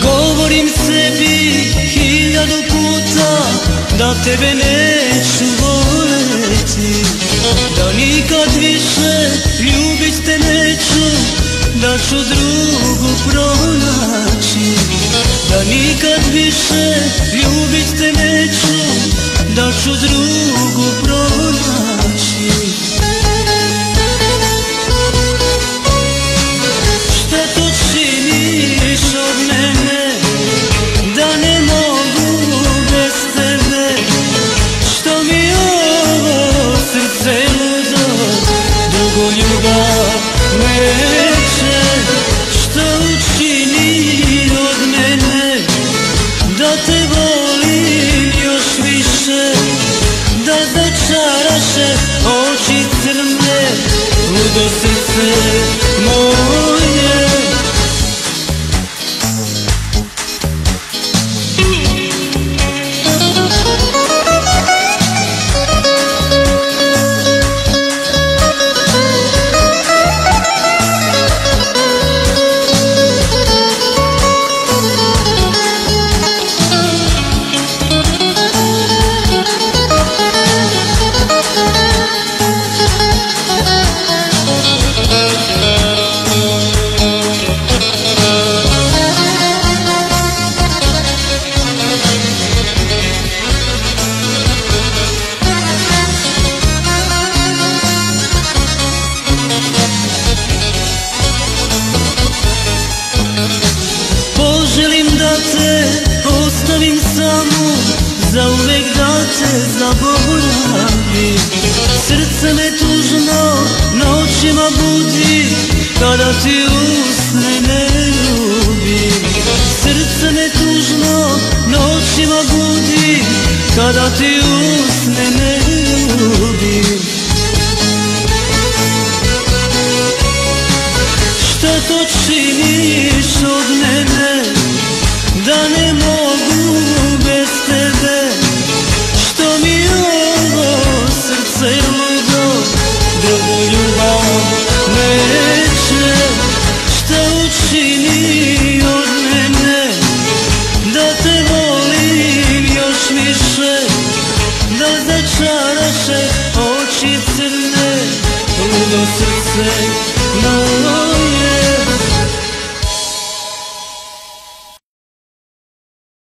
Govorim sebi hiljadu puta da tebe neću voljeti, da nikad više ljubit te neću, da ću drugu pronaći. Da nikad više ljubit te neću, da ću drugu pronaći. Šta to činiš od mene, da ne mogu bez tebe? Što mi ovo srce ludo drugu ljubav neće? Što učini od mene da te volim još više, da začaraše oči crne ludo srce moje? Poželim da te ostavim samu, zauvek da te zaboravim. Srce me tužno noćima budi, kada ti usne ne ljubim.